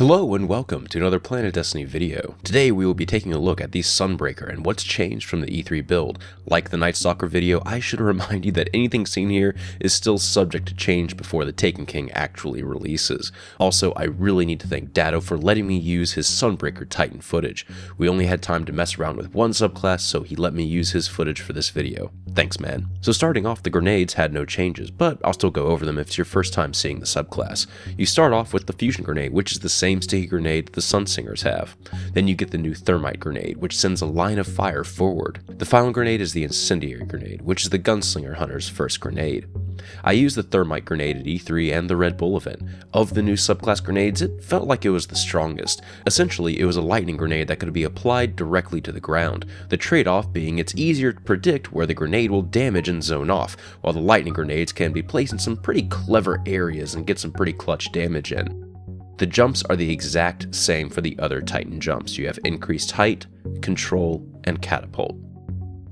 Hello and welcome to another PlanetDestiny video. Today we will be taking a look at the Sunbreaker and what's changed from the E3 build. Like the Night Stalker video, I should remind you that anything seen here is still subject to change before the Taken King actually releases. Also, I really need to thank Datto for letting me use his Sunbreaker Titan footage. We only had time to mess around with one subclass, so he let me use his footage for this video. Thanks, man. So starting off, the grenades had no changes, but I'll still go over them if it's your first time seeing the subclass. You start off with the Fusion Grenade, which is the same sticky grenade that the Sunsingers have. Then you get the new Thermite Grenade, which sends a line of fire forward. The final grenade is the Incendiary Grenade, which is the Gunslinger Hunter's first grenade. I used the Thermite Grenade at E3 and the Red Bull event. Of the new subclass grenades, it felt like it was the strongest. Essentially, it was a lightning grenade that could be applied directly to the ground, the trade-off being it's easier to predict where the grenade will damage and zone off, while the lightning grenades can be placed in some pretty clever areas and get some pretty clutch damage in. The jumps are the exact same for the other Titan jumps. You have increased height, control, and catapult.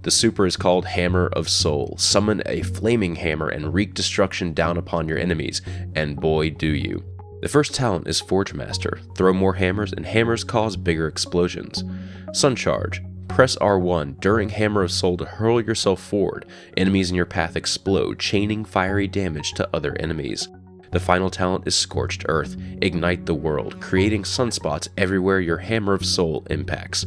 The super is called Hammer of Soul. Summon a flaming hammer and wreak destruction down upon your enemies, and boy do you. The first talent is Forge Master. Throw more hammers and hammers cause bigger explosions. Sun Charge. Press R1 during Hammer of Soul to hurl yourself forward. Enemies in your path explode, chaining fiery damage to other enemies. The final talent is Scorched Earth. Ignite the world, creating sunspots everywhere your Hammer of Soul impacts.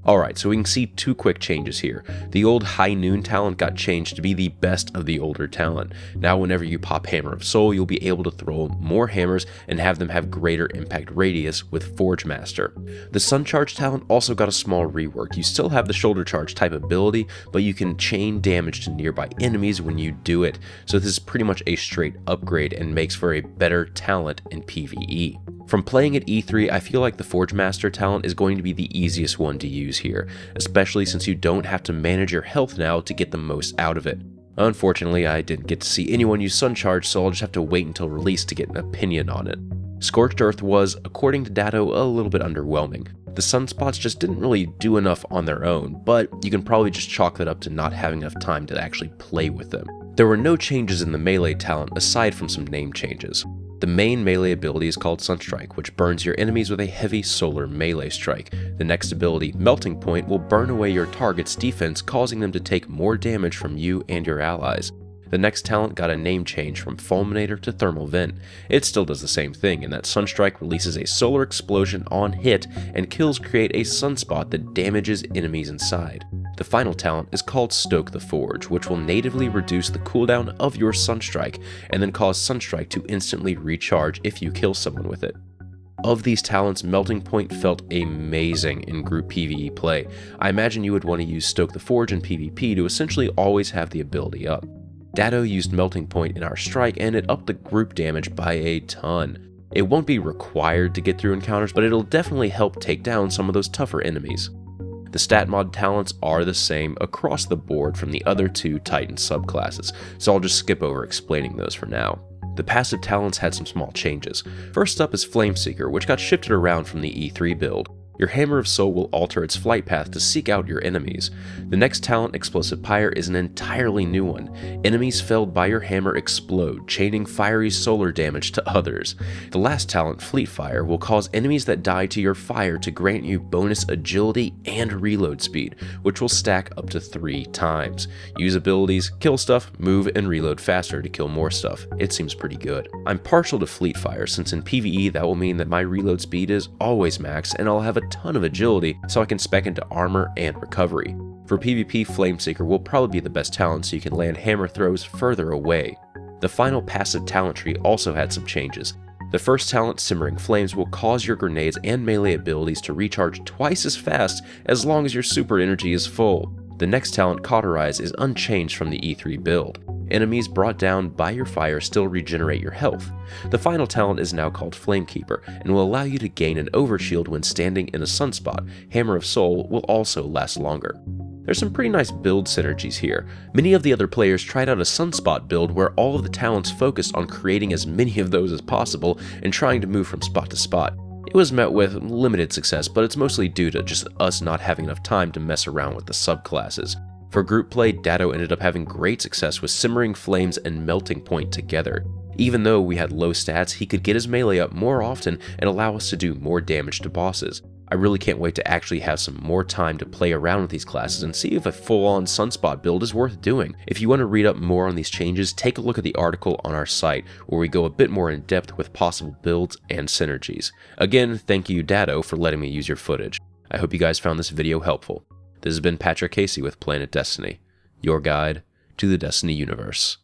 Alright, so we can see two quick changes here. The old High Noon talent got changed to be the best of the older talent. Now whenever you pop Hammer of Soul, you'll be able to throw more hammers and have them have greater impact radius with Forge Master. The Sun Charge talent also got a small rework. You still have the Shoulder Charge type ability, but you can chain damage to nearby enemies when you do it. So this is pretty much a straight upgrade and makes for a better talent in PvE. From playing at E3, I feel like the Forge Master talent is going to be the easiest one to use here, especially since you don't have to manage your health now to get the most out of it. Unfortunately, I didn't get to see anyone use Sun Charge, so I'll just have to wait until release to get an opinion on it. Scorched Earth was, according to Datto, a little bit underwhelming. The sunspots just didn't really do enough on their own, but you can probably just chalk that up to not having enough time to actually play with them. There were no changes in the melee talent aside from some name changes. The main melee ability is called Sunstrike, which burns your enemies with a heavy solar melee strike. The next ability, Melting Point, will burn away your target's defense, causing them to take more damage from you and your allies. The next talent got a name change from Fulminator to Thermal Vent. It still does the same thing in that Sunstrike releases a solar explosion on hit and kills create a sunspot that damages enemies inside. The final talent is called Stoke the Forge, which will natively reduce the cooldown of your Sunstrike and then cause Sunstrike to instantly recharge if you kill someone with it. Of these talents, Melting Point felt amazing in group PvE play. I imagine you would want to use Stoke the Forge in PvP to essentially always have the ability up. Datto used Melting Point in our strike and it upped the group damage by a ton. It won't be required to get through encounters, but it'll definitely help take down some of those tougher enemies. The stat mod talents are the same across the board from the other two Titan subclasses, so I'll just skip over explaining those for now. The passive talents had some small changes. First up is Flameseeker, which got shifted around from the E3 build. Your Hammer of Soul will alter its flight path to seek out your enemies. The next talent, Explosive Pyre, is an entirely new one. Enemies felled by your hammer explode, chaining fiery solar damage to others. The last talent, Fleet Fire, will cause enemies that die to your fire to grant you bonus agility and reload speed, which will stack up to 3 times. Use abilities, kill stuff, move, and reload faster to kill more stuff. It seems pretty good. I'm partial to Fleet Fire, since in PvE that will mean that my reload speed is always maxed and I'll have a ton of agility so I can spec into armor and recovery. For PvP, Flameseeker will probably be the best talent so you can land hammer throws further away. The final passive talent tree also had some changes. The first talent, Simmering Flames, will cause your grenades and melee abilities to recharge twice as fast as long as your super energy is full. The next talent, Cauterize, is unchanged from the E3 build. Enemies brought down by your fire still regenerate your health. The final talent is now called Flamekeeper and will allow you to gain an overshield when standing in a sunspot. Hammer of Soul will also last longer. There's some pretty nice build synergies here. Many of the other players tried out a sunspot build where all of the talents focused on creating as many of those as possible and trying to move from spot to spot. It was met with limited success, but it's mostly due to just us not having enough time to mess around with the subclasses. For group play, Datto ended up having great success with Simmering Flames and Melting Point together. Even though we had low stats, he could get his melee up more often and allow us to do more damage to bosses. I really can't wait to actually have some more time to play around with these classes and see if a full-on Sunspot build is worth doing. If you want to read up more on these changes, take a look at the article on our site where we go a bit more in depth with possible builds and synergies. Again, thank you Dado for letting me use your footage. I hope you guys found this video helpful. This has been Patrick Casey with Planet Destiny, your guide to the Destiny universe.